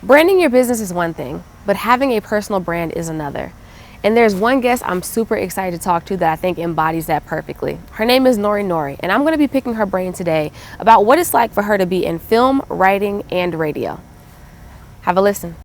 Branding your business is one thing, but having a personal brand is another. And there's one guest I'm super excited to talk to that I think embodies that perfectly. Her name is Nori, and I'm going to be picking her brain today about what it's like for her to be in film, writing, and radio. Have a listen.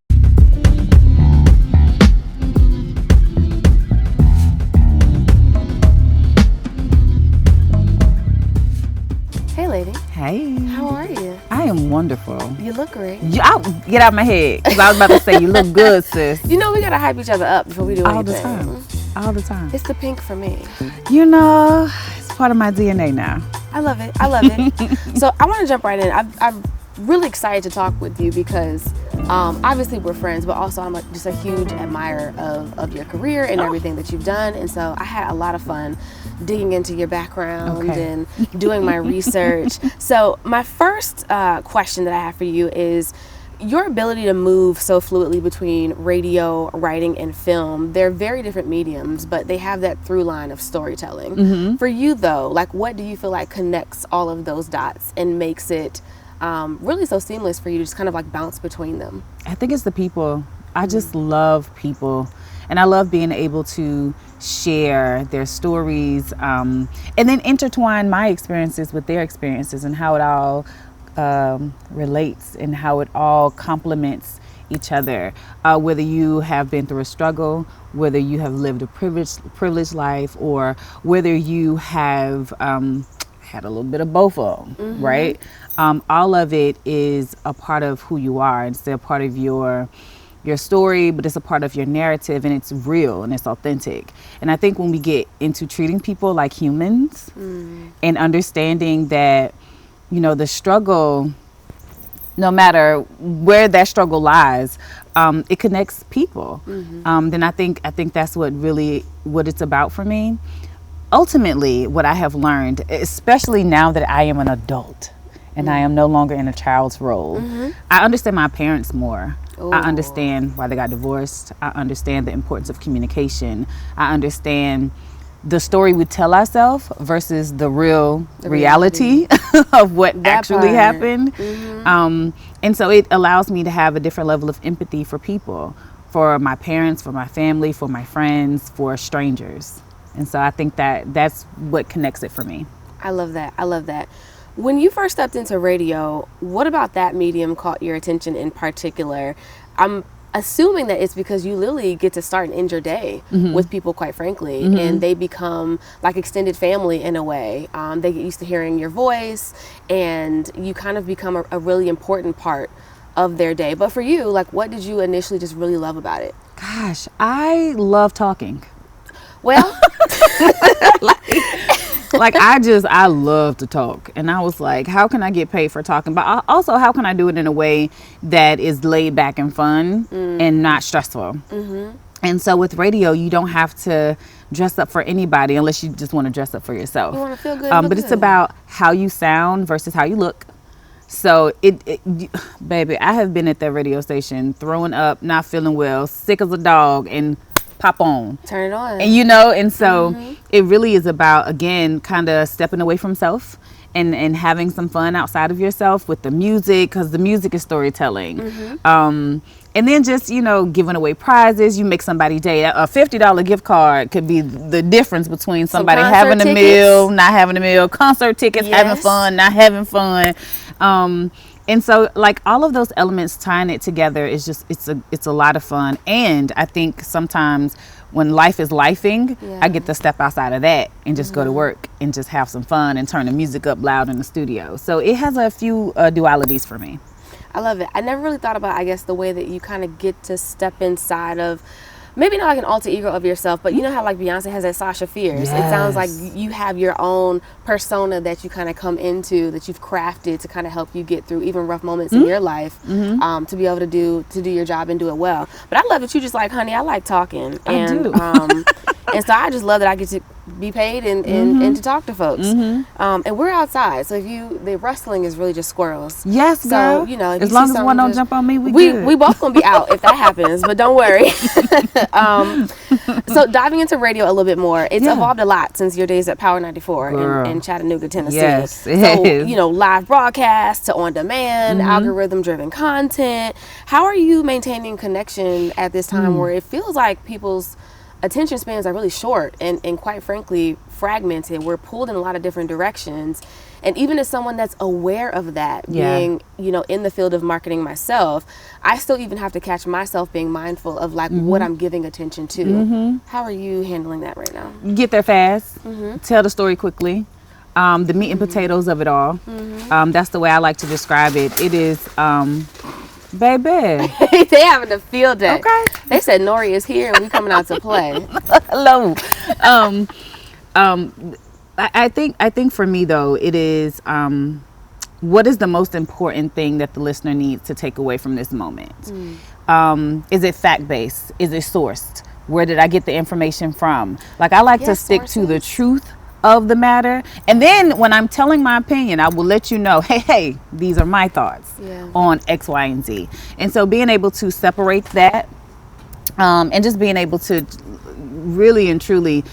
Hey, lady. Hey. How are you? I am wonderful. You look great. Get out of my head, because I was about to say, you look good, sis. You know we gotta hype each other up before we do All anything. the time. All the time. It's the pink for me. You know, it's part of my DNA now. I love it. I love it. So I want to jump right in. I'm really excited to talk with you because obviously we're friends, but also I'm just a huge admirer of your career and everything that you've done. And so I had a lot of fun digging into your background and doing my research. So my first question that I have for you is your ability to move so fluidly between radio, writing, and film. They're very different mediums, but they have that through line of storytelling. Mm-hmm. For you though, like what do you feel like connects all of those dots and makes it really so seamless for you to just kind of like bounce between them? I think it's the people. I just love people. And I love being able to share their stories and then intertwine my experiences with their experiences and how it all relates and how it all complements each other. Whether you have been through a struggle, whether you have lived a privileged life, or whether you have had a little bit of both of them, right? All of it is a part of who you are. It's a part of your story, but it's a part of your narrative, and it's real and it's authentic. And I think when we get into treating people like humans and understanding that, you know, the struggle, no matter where that struggle lies, it connects people. Then I think that's what it's about for me. Ultimately, what I have learned, especially now that I am an adult and I am no longer in a child's role, I understand my parents more. I understand why they got divorced. I understand the importance of communication. I understand the story we tell ourselves versus the reality of what actually happened. And so it allows me to have a different level of empathy for people, for my parents, for my family, for my friends, for strangers. And so I think that's what connects it for me. I love that. I love that. When you first stepped into radio, what about that medium caught your attention in particular? I'm assuming that it's because you literally get to start and end your day with people, quite frankly, and they become like extended family in a way. They get used to hearing your voice, and you kind of become a really important part of their day. But for you, like, what did you initially just really love about it? Gosh, I love talking. Well, I love to talk. And I was like, how can I get paid for talking? But also, how can I do it in a way that is laid back and fun and not stressful? And so with radio, you don't have to dress up for anybody unless you just want to dress up for yourself. You want to feel good. But it's about how you sound versus how you look. So baby, I have been at that radio station throwing up, not feeling well, sick as a dog, and pop on. Turn it on. And and so it really is about, again, kind of stepping away from self and having some fun outside of yourself with the music, because the music is storytelling. And then just, giving away prizes. You make somebody's day. A $50 gift card could be the difference between somebody having a meal, not having a meal, concert tickets, having fun, not having fun. And so, like, all of those elements, tying it together is just, it's a lot of fun. And I think sometimes when life is lifing, I get to step outside of that and just go to work and just have some fun and turn the music up loud in the studio. So it has a few dualities for me. I love it. I never really thought about, I guess, the way that you kind of get to step inside of, maybe not like an alter ego of yourself, but you know how like Beyonce has that Sasha Fierce. It sounds like you have your own persona that you kind of come into, that you've crafted to kind of help you get through even rough moments in your life, to be able to do your job and do it well. But I love that you just like, honey, I like talking. And and so I just love that I get to be paid and to talk to folks. And we're outside, so the rustling is really just squirrels. Yes, girl. So as long as one don't jump on me, we both gonna be out if that happens. But don't worry. So diving into radio a little bit more, it's evolved a lot since your days at Power 94 in Chattanooga, Tennessee. Yes, it so, is. you know, live broadcasts to on-demand, algorithm-driven content. How are you maintaining connection at this time where it feels like people's attention spans are really short and quite frankly fragmented? We're pulled in a lot of different directions. And even as someone that's aware of that, being, you know, in the field of marketing myself, I still even have to catch myself being mindful of like what I'm giving attention to. How are you handling that right now? Get there fast, tell the story quickly, the meat and potatoes of it all. That's the way I like to describe it. It is, baby. They having a field day. Okay. They said Nori is here and we coming out to play. Hello. I think for me though, it is what is the most important thing that the listener needs to take away from this moment? Is it fact-based? Is it sourced? Where did I get the information from? Like I like to stick to the truth of the matter. And then when I'm telling my opinion, I will let you know, hey, these are my thoughts on X, Y, and Z. And so being able to separate that and just being able to really and truly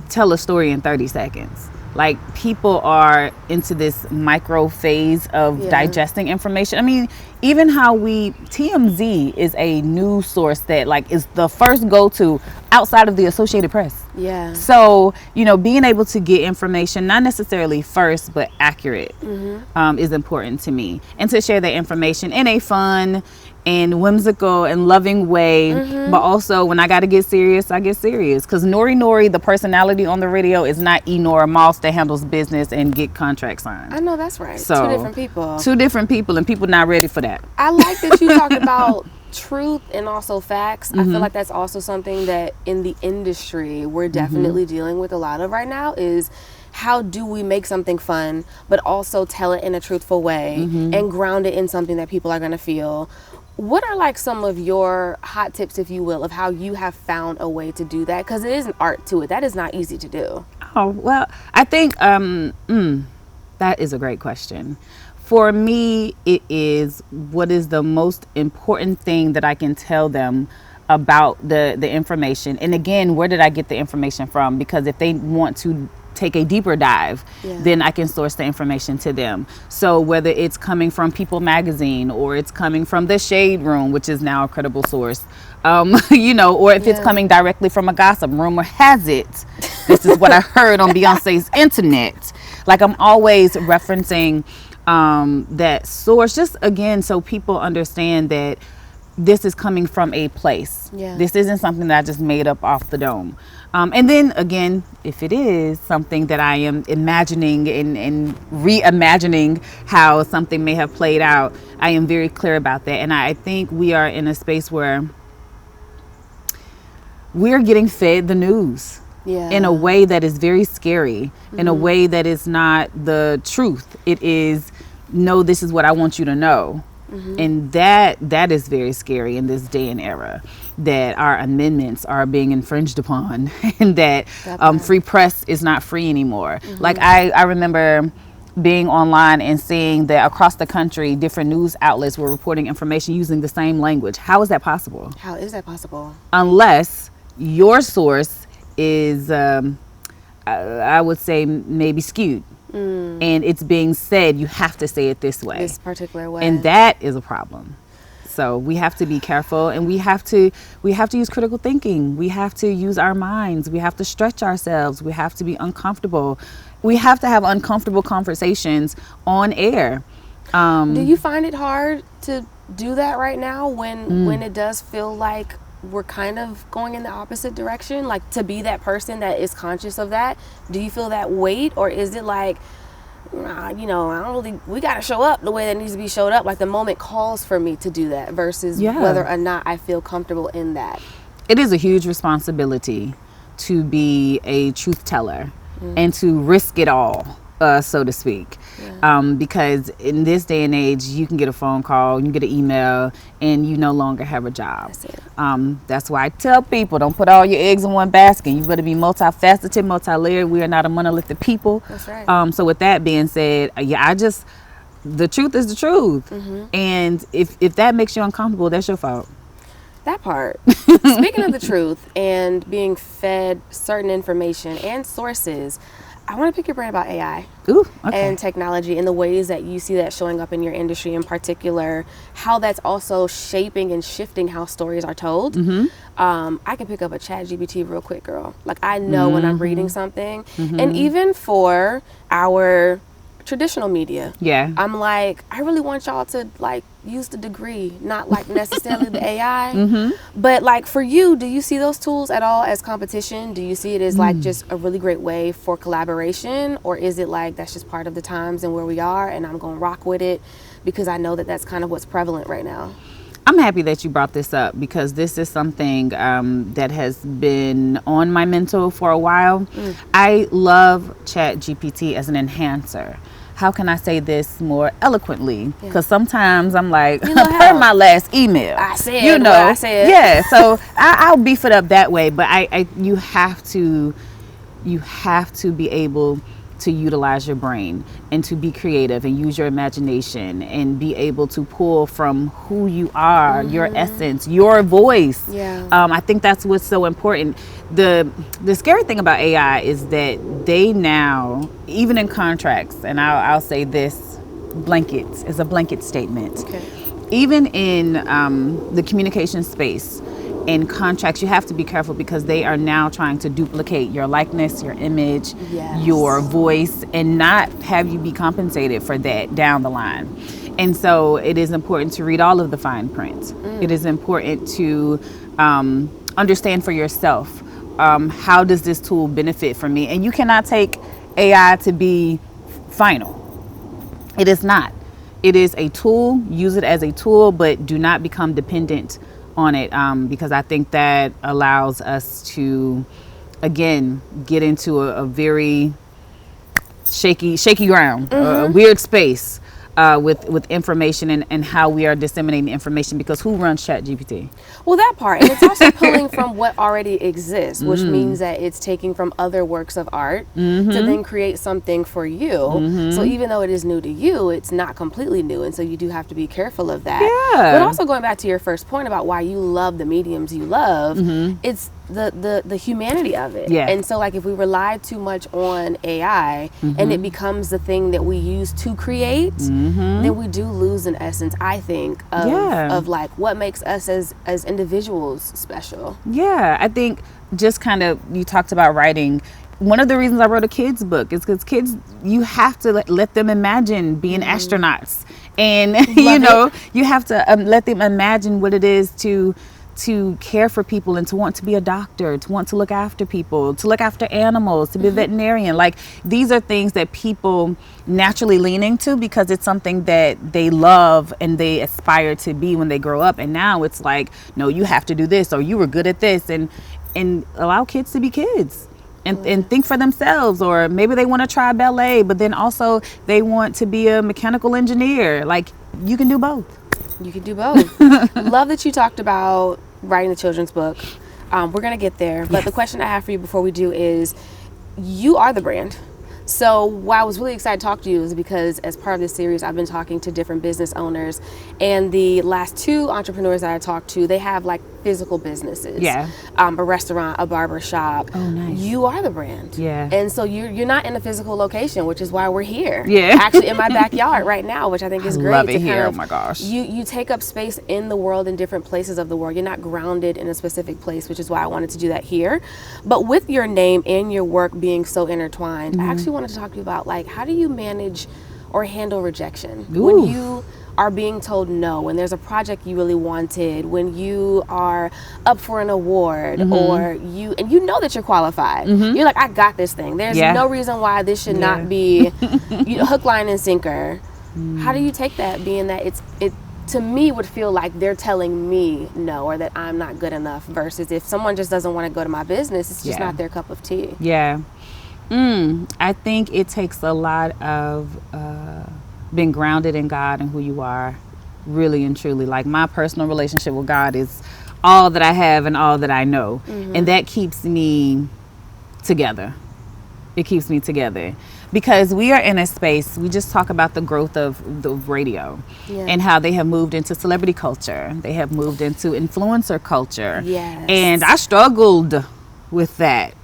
tell a story in 30 seconds. Like people are into this micro phase of digesting information. I mean, even how TMZ is a news source that like is the first go-to outside of the Associated Press. Yeah. So, you know, being able to get information, not necessarily first, but accurate is important to me. And to share that information in a fun and whimsical and loving way, but also when I got to get serious, I get serious. Because Nori, the personality on the radio, is not Nora Moss that handles business and get contracts signed. I know that's right. So, two different people. Two different people, and people not ready for that. I like that you talked about truth and also facts. I feel like that's also something that in the industry we're definitely dealing with a lot of right now is how do we make something fun, but also tell it in a truthful way and ground it in something that people are going to feel. What are like some of your hot tips, if you will, of how you have found a way to do that? Because it is an art to it. That is not easy to do. Oh, well, I think that is a great question. For me, it is what is the most important thing that I can tell them about the information. And again, where did I get the information from? Because if they want to take a deeper dive, then I can source the information to them. So whether it's coming from People Magazine or it's coming from the Shade Room, which is now a credible source, you know, or if it's coming directly from a gossip, rumor has it, this is what I heard on Beyonce's internet. Like I'm always referencing that source, just again, so people understand that this is coming from a place. This isn't something that I just made up off the dome. And then again, if it is something that I am imagining and reimagining how something may have played out, I am very clear about that. And I think we are in a space where we're getting fed the news in a way that is very scary, in a way that is not the truth. It is, no, this is what I want you to know. And that is very scary in this day and era, that our amendments are being infringed upon and that free press is not free anymore. Like I remember being online and seeing that across the country, different news outlets were reporting information using the same language. How is that possible? How is that possible? Unless your source is, I would say, maybe skewed. And it's being said, you have to say it this way. This particular way. And that is a problem. So we have to be careful, and we have to use critical thinking. We have to use our minds. We have to stretch ourselves. We have to be uncomfortable. We have to have uncomfortable conversations on air. Do you find it hard to do that right now when it does feel like we're kind of going in the opposite direction, like to be that person that is conscious of that? Do you feel that weight, or is it like, you know, I don't really, we got to show up the way that needs to be showed up, like the moment calls for me to do that versus whether or not I feel comfortable in that? It is a huge responsibility to be a truth teller and to risk it all, so to speak. Because in this day and age, you can get a phone call, you can get an email, and you no longer have a job. That's it. That's why I tell people, don't put all your eggs in one basket. You better be multifaceted, multi-layered. We are not a monolithic people. That's right. So with that being said, the truth is the truth. And if that makes you uncomfortable, that's your fault. That part. Speaking of the truth and being fed certain information and sources, I want to pick your brain about AI. Ooh, okay. And technology and the ways that you see that showing up in your industry in particular, how that's also shaping and shifting how stories are told. I can pick up a ChatGPT real quick, girl. Like, I know when I'm reading something. And even for our traditional media, I'm like, I really want y'all to like use the degree, not like necessarily the AI. But like for you, do you see those tools at all as competition? Do you see it as like just a really great way for collaboration, or is it like that's just part of the times and where we are, and I'm gonna rock with it because I know that that's kind of what's prevalent right now? I'm happy that you brought this up, because this is something that has been on my mental for a while. I love ChatGPT as an enhancer. How can I say this more eloquently? Because sometimes I'm like, per my last email, I said, you know, what I said. Yeah. So I'll beef it up that way. But you have to be able to utilize your brain and to be creative and use your imagination and be able to pull from who you are, your essence, your voice. I think that's what's so important. The scary thing about AI is that they now, even in contracts, and I'll say this, blanket is a blanket statement. Even in the communication space, in contracts, you have to be careful, because they are now trying to duplicate your likeness, your image, your voice, and not have you be compensated for that down the line. And so it is important to read all of the fine print. It is important to understand for yourself, how does this tool benefit for me? And you cannot take AI to be final. It is not. It is a tool. Use it as a tool, but do not become dependent on it, because I think that allows us to, again, get into a very shaky ground, a weird space with information and how we are disseminating information, because who runs ChatGPT? Well, that part, and it's also pulling from what already exists, which means that it's taking from other works of art to then create something for you. So even though it is new to you, it's not completely new, and so you do have to be careful of that. But also going back to your first point about why you love the mediums you love, it's the humanity of it. And so like if we rely too much on AI and it becomes the thing that we use to create, then we do lose an essence, I think, of like what makes us as individuals special. I think just kind of, you talked about writing. One of the reasons I wrote a kids book is because kids, you have to let them imagine being astronauts, and you have to let them imagine what it is to care for people and to want to be a doctor, to want to look after people, to look after animals, to be a veterinarian. Like, these are things that people naturally lean into because it's something that they love and they aspire to be when they grow up. And now it's like, no, you have to do this, or you were good at this, and allow kids to be kids. And think for themselves, or maybe they want to try ballet, but then also they want to be a mechanical engineer. Like, you can do both. You can do both. Love that you talked about writing the children's book. We're going to get there. But the question I have for you before we do is, you are the brand. So why I was really excited to talk to you is because as part of this series, I've been talking to different business owners, and the last two entrepreneurs that I talked to, they have like physical businesses. A restaurant, a barber shop. Oh, nice. You are the brand. And so you're not in a physical location, which is why we're here. Actually in my backyard right now, which I think is great. Love it here. Oh my gosh. You take up space in the world, in different places of the world. You're not grounded in a specific place, which is why I wanted to do that here. But with your name and your work being so intertwined, I actually wanted to talk to you about, like, how do you manage or handle rejection when you are being told no, when there's a project you really wanted, when you are up for an award, or you know that you're qualified. You're like, I got this thing. There's no reason why this should not be hook, line, and sinker. How do you take that, being that it to me would feel like they're telling me no, or that I'm not good enough, versus if someone just doesn't want to go to my business, it's just not their cup of tea. I think it takes a lot of being grounded in God and who you are, really and truly. Like, my personal relationship with God is all that I have and all that I know. And that keeps me together. It keeps me together. because we are in a space, we just talk about the growth of the radio and how they have moved into celebrity culture. They have moved into influencer culture. Yes. And I struggled with that.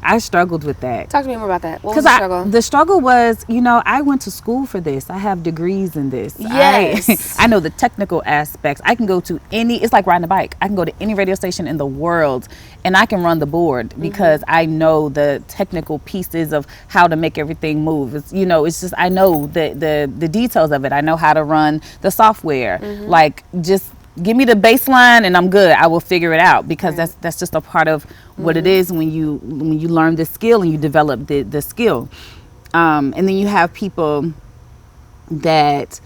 I struggled with that. Talk to me more about that. What was the struggle? The struggle was, I went to school for this. I have degrees in this. Yes. I know the technical aspects. I can go to it's like riding a bike. I can go to any radio station in the world and I can run the board because I know the technical pieces of how to make everything move. It's, it's just, I know the details of it. I know how to run the software. Like, just give me the baseline and I'm good. I will figure it out because that's just a part of what it is when you learn the skill and you develop the skill. And then you have people that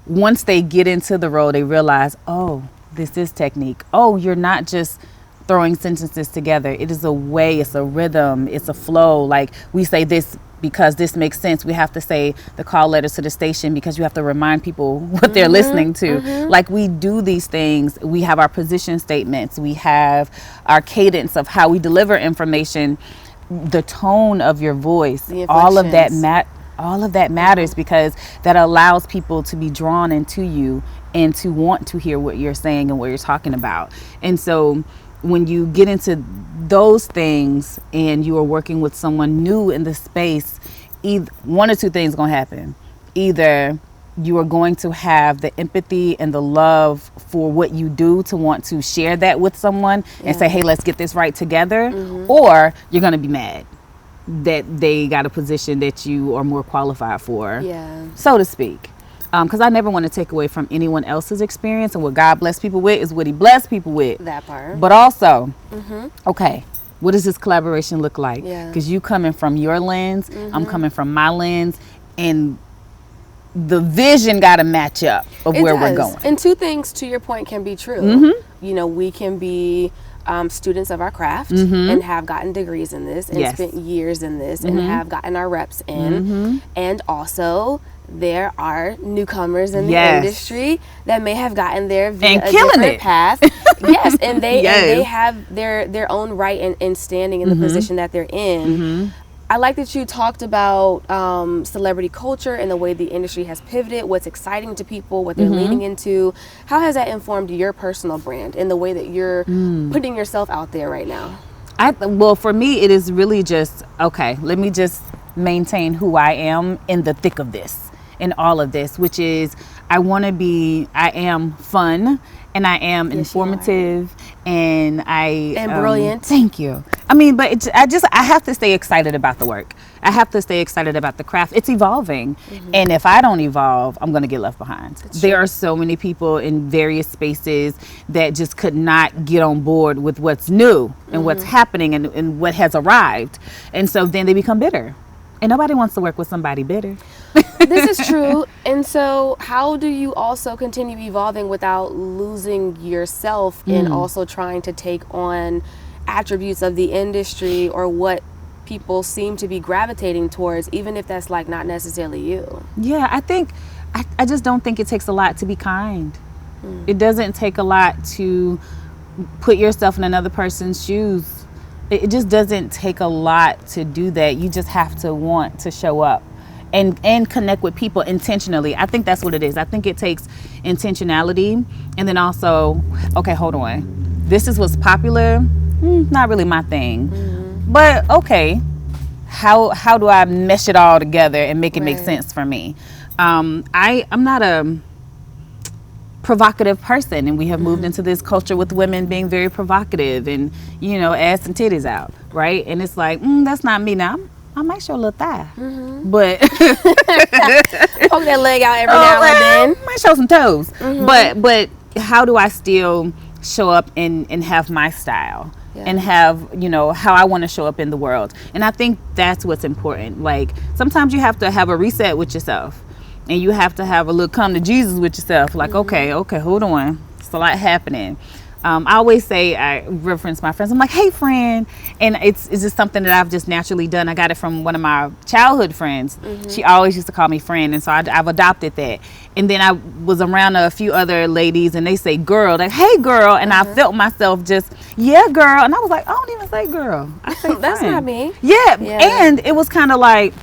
once they get into the role, they realize, oh, this is technique. Oh, you're not just throwing sentences together. It is a way, it's a rhythm, it's a flow. Like, we say this because this makes sense. We have to say the call letters to the station because you have to remind people what they're listening to. Like, we do these things. We have our position statements. We have our cadence of how we deliver information, the tone of your voice, all of that matters because that allows people to be drawn into you and to want to hear what you're saying and what you're talking about. And so when you get into those things and you are working with someone new in the space, either one or two things going to happen. Either you are going to have the empathy and the love for what you do to want to share that with someone and say, hey, let's get this right together. Or you're going to be mad that they got a position that you are more qualified for, so to speak. Because I never want to take away from anyone else's experience, and what God bless people with is what he blessed people with. That part. But also, okay, what does this collaboration look like? Because you coming from your lens, I'm coming from my lens, and the vision got to match up of where we're going. And two things, to your point, can be true. We can be students of our craft and have gotten degrees in this and spent years in this and have gotten our reps in. And also, there are newcomers in the industry that may have gotten there via a different path. And they have their own right and standing in the position that they're in. I like that you talked about celebrity culture and the way the industry has pivoted, what's exciting to people, what they're leaning into. How has that informed your personal brand and the way that you're putting yourself out there right now? Well, for me, it is really just, okay, let me just maintain who I am in the thick of this. In all of this, which is I am fun and I am informative and brilliant. Thank you. I mean, but I have to stay excited about the work. I have to stay excited about the craft. It's evolving. And if I don't evolve, I'm going to get left behind. There are so many people in various spaces that just could not get on board with what's new and what's happening and what has arrived. And so then they become bitter. And nobody wants to work with somebody bitter. This is true. And so how do you also continue evolving without losing yourself and also trying to take on attributes of the industry or what people seem to be gravitating towards, even if that's like not necessarily you? Yeah, I just don't think it takes a lot to be kind. It doesn't take a lot to put yourself in another person's shoes. It just doesn't take a lot to do that. You just have to want to show up and connect with people intentionally. I think that's what it is. I think it takes intentionality, and then also, okay, hold on. This is what's popular. Not really my thing. But okay, how do I mesh it all together and make it make sense for me? I'm not a provocative person, and we have moved into this culture with women being very provocative and ass and titties out, right? And it's like that's not me. Now I might show a little thigh, but poke that leg out every now and then. Might show some toes, but how do I still show up and have my style and have how I want to show up in the world? And I think that's what's important. Like, sometimes you have to have a reset with yourself. And you have to have a little come to Jesus with yourself. Like, okay, hold on. It's a lot happening. I always say, I reference my friends. I'm like, hey, friend. And it's just something that I've just naturally done. I got it from one of my childhood friends. She always used to call me friend. And so I've adopted that. And then I was around a few other ladies and they say girl, like, hey, girl. And I felt myself just, yeah, girl. And I was like, I don't even say girl. I say that's not me. Yeah. And it was kind of like,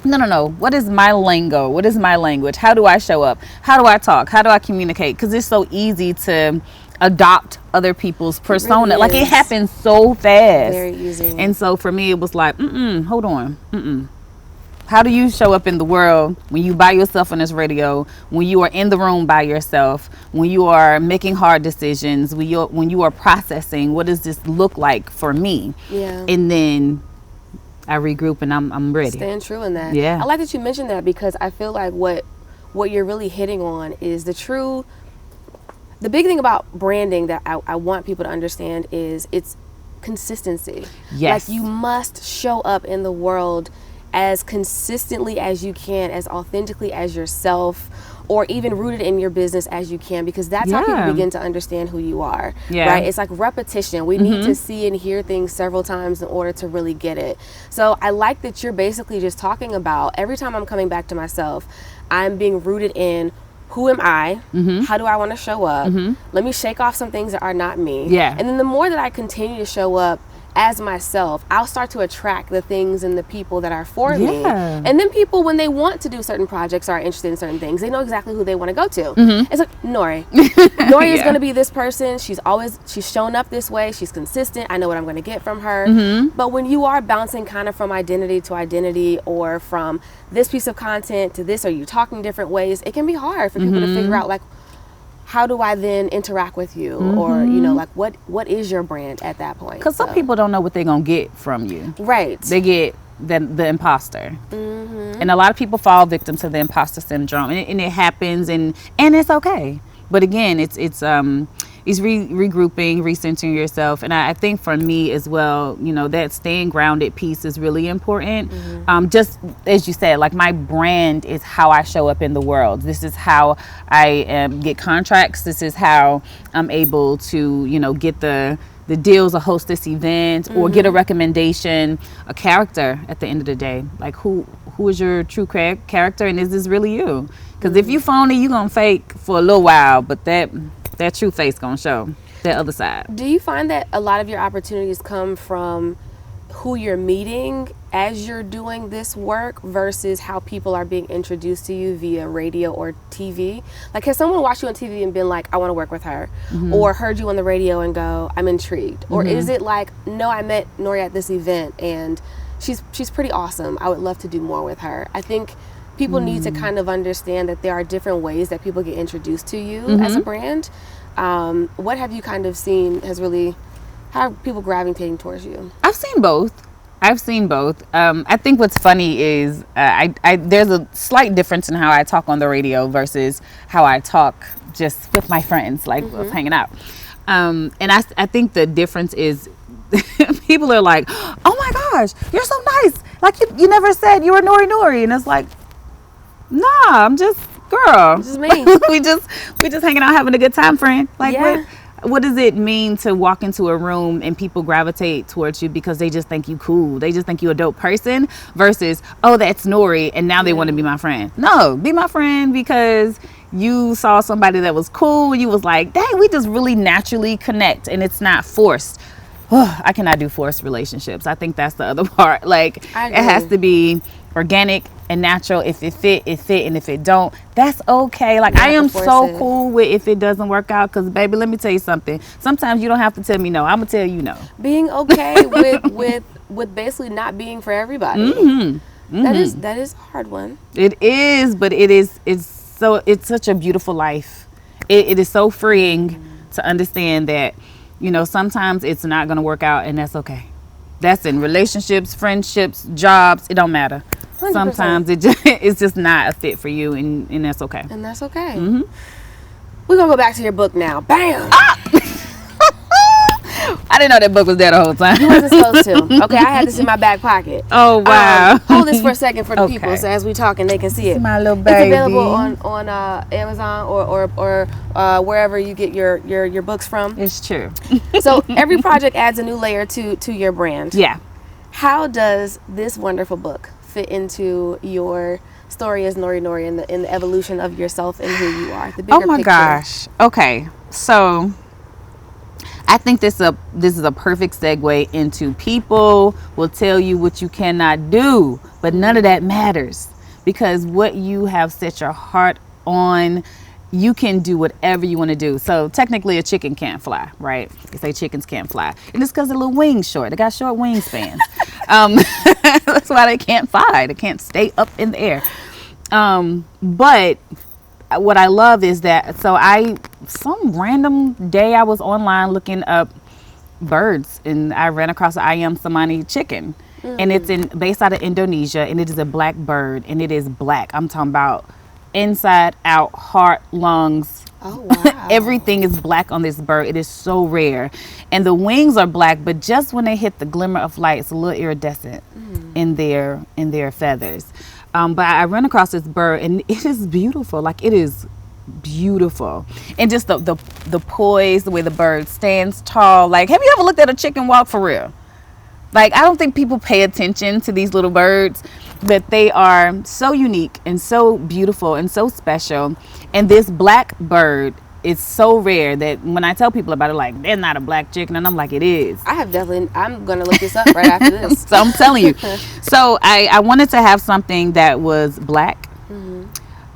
no. What is my lingo? What is my language? How do I show up? How do I talk? How do I communicate? Because it's so easy to adopt other people's persona. really Like it is. happens so fast. Very easy. And so for me, it was like, hold on. How do you show up in the world when you by yourself on this radio, when you are in the room by yourself, when you are making hard decisions, when you are processing, what does this look like for me? Yeah. And then I regroup and I'm ready. Staying true in that. Yeah. I like that you mentioned that because I feel like what you're really hitting on is the big thing about branding that I want people to understand is it's consistency. Yes. Like you must show up in the world as consistently as you can, as authentically as yourself, or even rooted in your business as you can, because that's how people begin to understand who you are. Yeah. Right? It's like repetition. We need to see and hear things several times in order to really get it. So I like that you're basically just talking about every time I'm coming back to myself, I'm being rooted in who am I? How do I want to show up? Let me shake off some things that are not me. Yeah. And then the more that I continue to show up as myself, I'll start to attract the things and the people that are for me. And then people, when they want to do certain projects or are interested in certain things, they know exactly who they want to go to. It's like, Nori. Nori is going to be this person. She's shown up this way. She's consistent. I know what I'm going to get from her. But when you are bouncing kind of from identity to identity, or from this piece of content to this, or you talking different ways, it can be hard for people to figure out, like, how do I then interact with you? Or, you know, like what is your brand at that point? Because some people don't know what they're going to get from you. Right. They get the imposter. And a lot of people fall victim to the imposter syndrome. And it happens, and it's okay. But again, it's regrouping, recentering yourself. And I think for me as well, you know, that staying grounded piece is really important. Just as you said, like my brand is how I show up in the world. This is how I get contracts. This is how I'm able to, you know, get the deals, or host this event, or get a recommendation, a character at the end of the day. Like who is your true character, and is this really you? Because if you phony, you gonna fake for a little while, but that true face gonna show that other side. Do you find that a lot of your opportunities come from who you're meeting as you're doing this work versus how people are being introduced to you via radio or TV? Like, has someone watched you on TV and been like, I want to work with her, or heard you on the radio and go, I'm intrigued? Or is it like, no, I met Nori at this event and she's pretty awesome, I would love to do more with her? I think people need to kind of understand that there are different ways that people get introduced to you as a brand. What have you kind of seen how are people gravitating towards you? I've seen both. I think what's funny is there's a slight difference in how I talk on the radio versus how I talk just with my friends, like us hanging out. And I think the difference is people are like, oh my gosh, you're so nice. Like you never said you were Nori. And it's like, nah, I'm just, girl. This is me. we just hanging out having a good time, friend. Like what does it mean to walk into a room and people gravitate towards you because they just think you cool? They just think you a dope person versus, oh, that's Nori, and now they want to be my friend. No, be my friend because you saw somebody that was cool. You was like, dang, we just really naturally connect, and it's not forced. I cannot do forced relationships. I think that's the other part. Like, it has to be organic and natural. If it fit, it fit, and if it don't, that's okay. Like, I am so cool with if it doesn't work out, because baby, let me tell you something. Sometimes you don't have to tell me no. I'm gonna tell you no. Being okay with basically not being for everybody. That is a hard one. It is, but it's such a beautiful life. It is so freeing to understand that, you know, sometimes it's not gonna work out, and that's okay. That's in relationships, friendships, jobs. It don't matter. 100%. Sometimes it's just not a fit for you, and that's okay. And that's okay. We're gonna go back to your book now. Bam! I didn't know that book was there the whole time. You wasn't supposed to. Okay, I had this in my back pocket. Oh wow! Hold this for a second for the people, so as we talking, they can see it. My little baby. It's available on Amazon or wherever you get your books from. It's true. So every project adds a new layer to your brand. Yeah. How does this wonderful book fit into your story as Nori in the evolution of yourself and who you are? The bigger picture. Oh my gosh. Okay, so I think this is a perfect segue into people will tell you what you cannot do, but none of that matters, because what you have set your heart on, you can do whatever you want to do. So technically a chicken can't fly, right? They say chickens can't fly. And it's because their little wings short. They got short wingspans. That's why they can't fly. They can't stay up in the air. But what I love is that, some random day I was online looking up birds, and I ran across an ayam samani chicken. And it's based out of Indonesia, and it is a black bird, and it is black. I'm talking about inside out, heart, lungs. Oh, wow. Everything is black on this bird. It is so rare. And the wings are black, but just when they hit the glimmer of light, it's a little iridescent in their feathers. But I ran across this bird, and it is beautiful. Like, it is beautiful. And just the poise, the way the bird stands tall. Like, have you ever looked at a chicken walk for real? Like, I don't think people pay attention to these little birds, but they are so unique and so beautiful and so special. And this black bird is so rare that when I tell people about it, like, they're not a black chicken, and I'm like, it is. I'm gonna look this up right after this. So I'm telling you. So I wanted to have something that was black,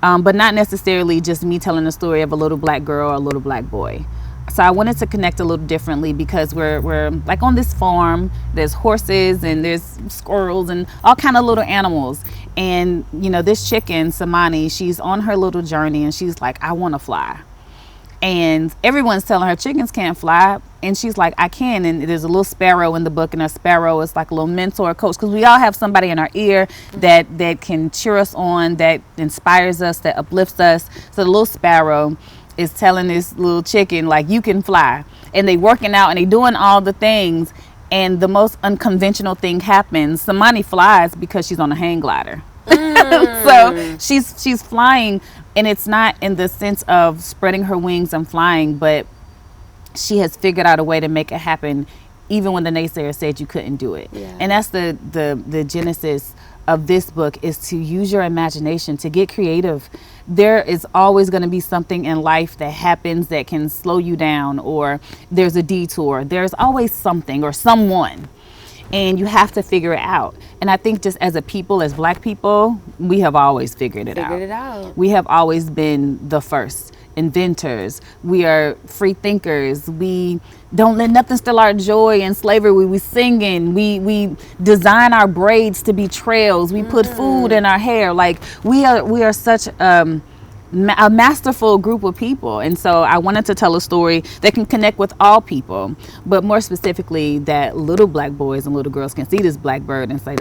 but not necessarily just me telling the story of a little black girl or a little black boy. So I wanted to connect a little differently, because we're like on this farm. There's horses and there's squirrels and all kind of little animals. And this chicken, Samani, she's on her little journey, and she's like, I want to fly. And everyone's telling her chickens can't fly, and she's like, I can. And there's a little sparrow in the book, and a sparrow is like a little mentor coach, because we all have somebody in our ear that can cheer us on, that inspires us, that uplifts us. So the little sparrow is telling this little chicken, like, you can fly. And they working out and they doing all the things, and the most unconventional thing happens. Samani flies because she's on a hang glider. So she's flying, and it's not in the sense of spreading her wings and flying, but she has figured out a way to make it happen, even when the naysayer said you couldn't do it. Yeah. And that's the genesis of this book, is to use your imagination, to get creative. There is always going to be something in life that happens that can slow you down, or there's a detour. There's always something or someone, and you have to figure it out. And I think just as a people, as black people, we have always figured it out. We have always been the first inventors. We are free thinkers. We don't let nothing steal our joy. In slavery, we singing. We design our braids to be trails. We put food in our hair. Like, we are such a masterful group of people. And so I wanted to tell a story that can connect with all people, but more specifically that little black boys and little girls can see this black bird and say,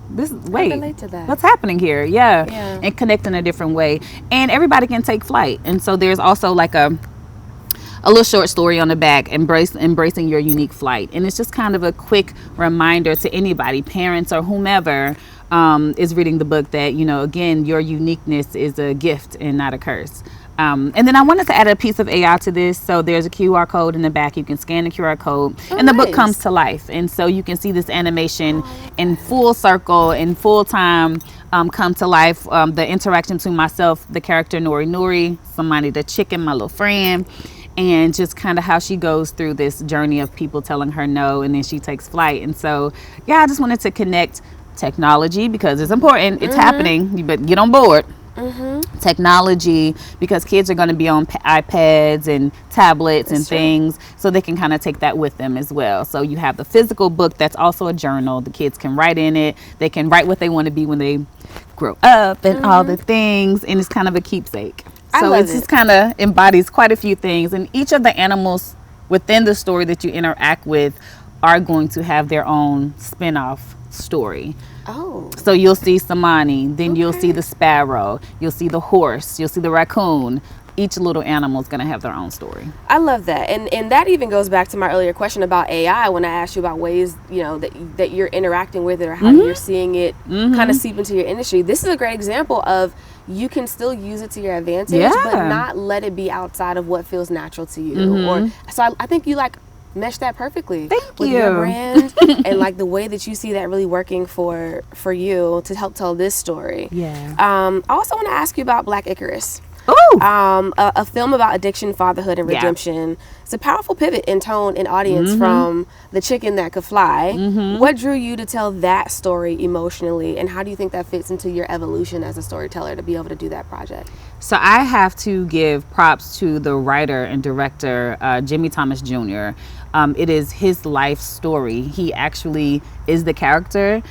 what's happening here? Yeah. And connect in a different way. And everybody can take flight. And so there's also like a little short story on the back, embracing your unique flight. And it's just kind of a quick reminder to anybody, parents or whomever is reading the book, that, again, your uniqueness is a gift and not a curse. And then I wanted to add a piece of AI to this. So there's a QR code in the back. You can scan the QR code, and the book comes to life. And so you can see this animation in full circle, in full time, come to life. The interaction between myself, the character Nori, somebody, the chicken, my little friend, and just kind of how she goes through this journey of people telling her no, and then she takes flight. And so, I just wanted to connect technology, because it's important. It's happening. You better get on board. Technology, because kids are going to be on iPads and tablets and things, so they can kind of take that with them as well. So you have the physical book that's also a journal. The kids can write in it. They can write what they want to be when they grow up, and all the things, and it's kind of a keepsake. So it just kind of embodies quite a few things, and each of the animals within the story that you interact with are going to have their own spin-off story. So you'll see Samani, then you'll see the sparrow, you'll see the horse, you'll see the raccoon. Each little animal is going to have their own story. I love that. And that even goes back to my earlier question about AI, when I asked you about ways, that you're interacting with it, or how you're seeing it kind of seep into your industry. This is a great example of, you can still use it to your advantage, but not let it be outside of what feels natural to you. I think you mesh that perfectly. Thank with you. Your brand and like the way that you see that really working for you to help tell this story. Yeah. I also want to ask you about Black Icarus. A film about addiction, fatherhood, and redemption. It's a powerful pivot in tone and audience from The Chicken That Could Fly. What drew you to tell that story emotionally, and how do you think that fits into your evolution as a storyteller to be able to do that project? So I have to give props to the writer and director, Jimmy Thomas Jr. It is his life story. He actually is the character.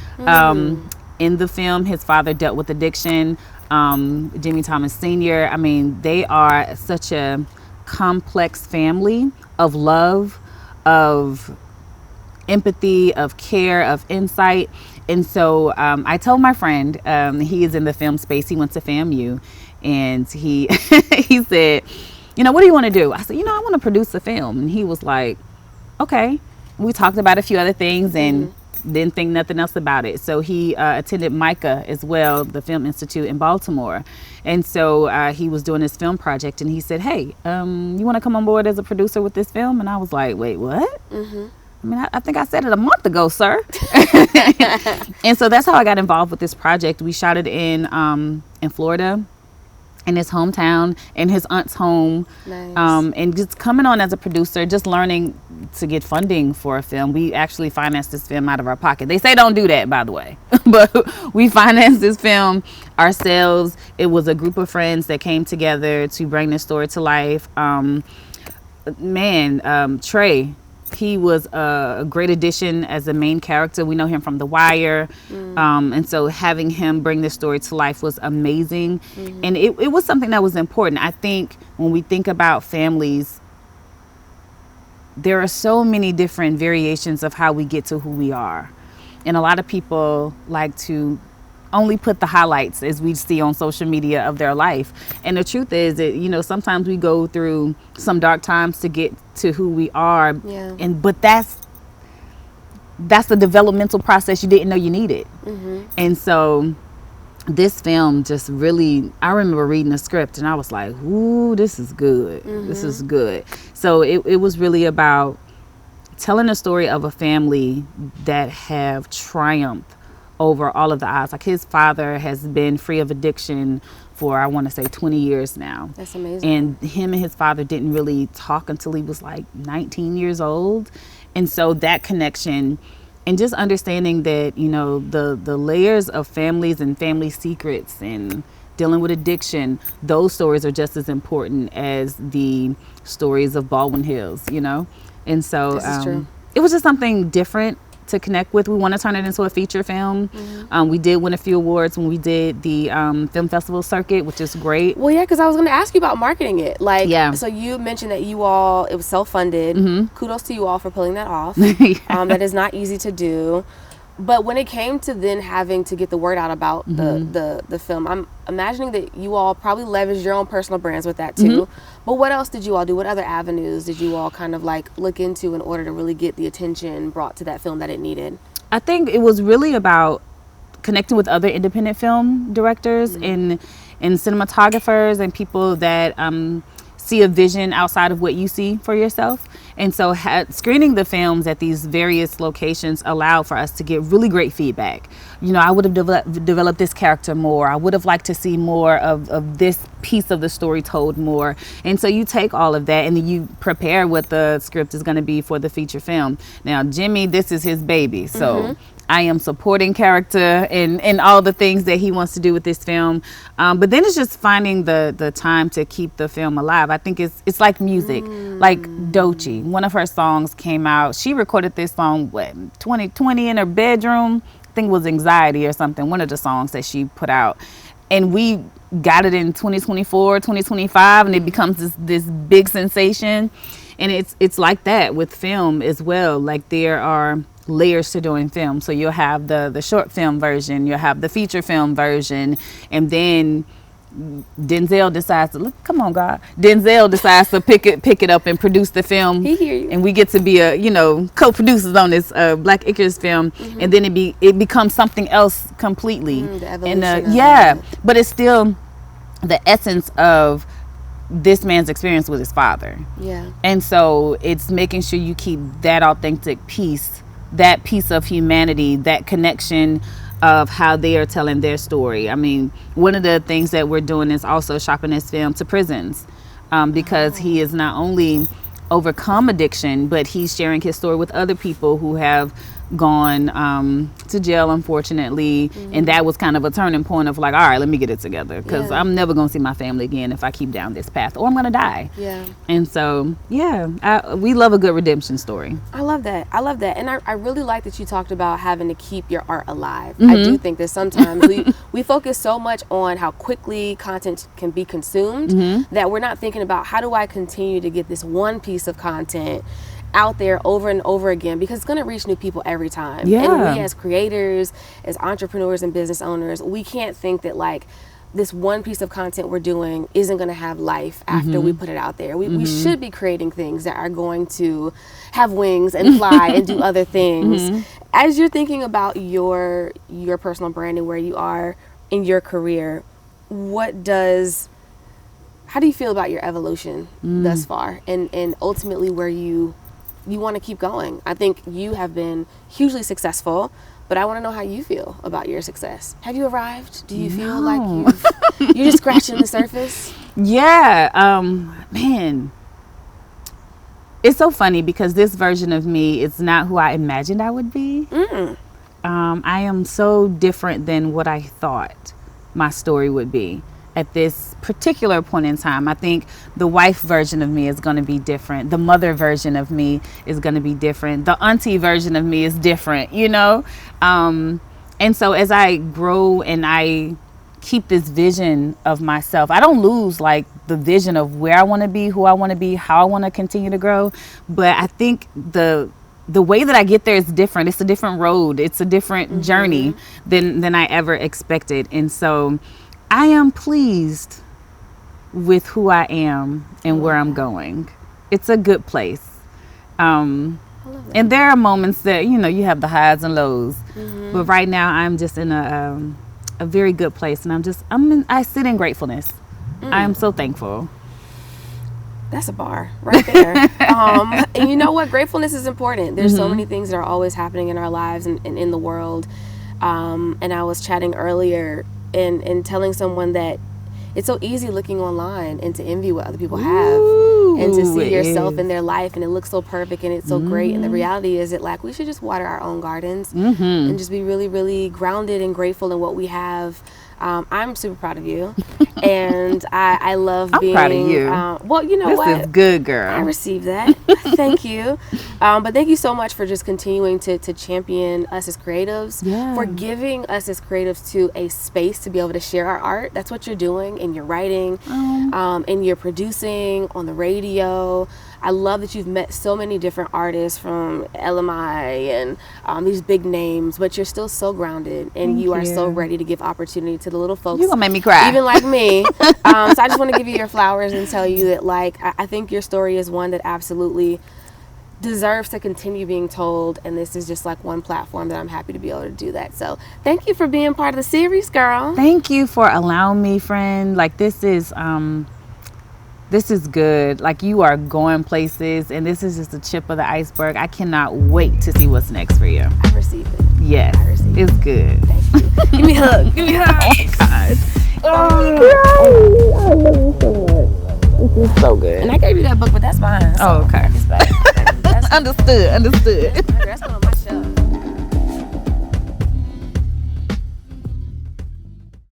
In the film, his father dealt with addiction. Jimmy Thomas Sr., I mean, they are such a complex family of love, of empathy, of care, of insight. And so I told my friend, he is in the film space, he went to FAMU, and he he said, what do you want to do? I said, I want to produce a film. And he was like, okay. We talked about a few other things and didn't think nothing else about it. So he attended MICA as well, the Film Institute in Baltimore. And so he was doing his film project, and he said, hey, you want to come on board as a producer with this film? And I was like, wait, what? I mean, I think I said it a month ago, sir. And so that's how I got involved with this project. We shot it in Florida, in his hometown, in his aunt's home. Nice. And just coming on as a producer, just learning to get funding for a film. We actually financed this film out of our pocket. They say don't do that, by the way. But we financed this film ourselves. It was a group of friends that came together to bring this story to life. Trey, he was a great addition as a main character. We know him from The Wire. And so having him bring this story to life was amazing. And it was something that was important. I think when we think about families, there are so many different variations of how we get to who we are. And a lot of people like to only put the highlights, as we see on social media, of their life. And the truth is that, sometimes we go through some dark times to get to who we are. Yeah. But that's the developmental process you didn't know you needed. And so this film just really, I remember reading the script and I was like, ooh, this is good. This is good. So it was really about telling a story of a family that have triumphed over all of the odds. Like, his father has been free of addiction for, I want to say, 20 years now. That's amazing. And him and his father didn't really talk until he was like 19 years old. And so that connection, and just understanding that, the layers of families and family secrets and dealing with addiction, those stories are just as important as the stories of Baldwin Hills, And so This is true. It was just something different to connect with. We want to turn it into a feature film. We did win a few awards when we did the film festival circuit, which is great. Well, yeah, because I was going to ask you about marketing it. Yeah. So you mentioned that you all, it was self-funded. Kudos to you all for pulling that off. That is not easy to do. But when it came to then having to get the word out about the film, I'm imagining that you all probably leveraged your own personal brands with that too. But what else did you all do? What other avenues did you all kind of look into in order to really get the attention brought to that film that it needed? I think it was really about connecting with other independent film directors and cinematographers and people that see a vision outside of what you see for yourself. And so screening the films at these various locations allowed for us to get really great feedback. I would have developed this character more. I would have liked to see more of this piece of the story told more. And so you take all of that and then you prepare what the script is going to be for the feature film. Now, Jimmy, this is his baby. So I am supporting character in all the things that he wants to do with this film. But then it's just finding the time to keep the film alive. I think it's like music, like Doechii. One of her songs came out. She recorded this song, 2020 in her bedroom. I think it was Anxiety or something, one of the songs that she put out. And we got it in 2024, 2025, and it becomes this big sensation. And it's like that with film as well. Like, there are layers to doing film. So you'll have the short film version, you'll have the feature film version, and then Denzel decides to Denzel decides to pick it up and produce the film. He hear you. And we get to be co-producers on this Black Icarus film, and then it becomes something else completely. The evolution of it. But it's still the essence of this man's experience with his father. Yeah. And so it's making sure you keep that authentic piece, that piece of humanity, that connection of how they are telling their story. I mean, one of the things that we're doing is also shopping this film to prisons, because he is not only overcome addiction, but he's sharing his story with other people who have gone to jail, unfortunately. And that was kind of a turning point of like, all right, let me get it together, because I'm never going to see my family again if I keep down this path, or I'm going to die. And so, we love a good redemption story. I love that. And I really like that you talked about having to keep your art alive. I do think that sometimes we focus so much on how quickly content can be consumed that we're not thinking about, how do I continue to get this one piece of content out there over and over again, because it's going to reach new people every time. And we as creators, as entrepreneurs and business owners, we can't think that like this one piece of content we're doing isn't going to have life after we put it out there. We should be creating things that are going to have wings and fly and do other things. As you're thinking about your personal brand and where you are in your career, how do you feel about your evolution thus far, and ultimately where you want to keep going? I think you have been hugely successful, but I want to know how you feel about your success. Have you arrived? Do you feel like you're just scratching the surface? Man, it's so funny because this version of me is not who I imagined I would be. I am so different than what I thought my story would be at this particular point in time. I think the wife version of me is going to be different. The mother version of me is going to be different. The auntie version of me is different, you know? And so as I grow and I keep this vision of myself, I don't lose like the vision of where I want to be, who I want to be, how I want to continue to grow. But I think the way that I get there is different. It's a different road. It's a different journey than I ever expected. And so I am pleased with who I am and where I'm going. It's a good place. And there are moments that, you know, you have the highs and lows. But right now I'm just in a very good place, and I sit in gratefulness. I am so thankful. That's a bar right there. And you know what? Gratefulness is important. There's so many things that are always happening in our lives and in the world. And I was chatting earlier and telling someone that it's so easy looking online and to envy what other people have and to see yourself in their life, and it looks so perfect and it's so great. And the reality is that like we should just water our own gardens and just be really, really grounded and grateful in what we have. I'm super proud of you, and I love being. I'm proud of you. Well, you know what? This is good, girl. I received that. Thank you. But thank you so much for just continuing to champion us as creatives, for giving us as creatives to a space to be able to share our art. That's what you're doing in your writing, and you're producing on the radio. I love that you've met so many different artists from LMI and these big names, but you're still so grounded, and you are so ready to give opportunity to the little folks. You're gonna make me cry. Even like me. So I just want to give you your flowers and tell you that like I think your story is one that absolutely deserves to continue being told, and this is just like one platform that I'm happy to be able to do that. So thank you for being part of the series, girl. Thank you for allowing me, friend. Like this is good. Like you are going places, and this is just the tip of the iceberg. I cannot wait to see what's next for you. I receive it. Yes, it's good. Thank you. Give me a hug. Give me a hug. Oh my gosh. This is so good. And I gave you that book, but that's mine. So okay. it's back. That's Understood. That's gonna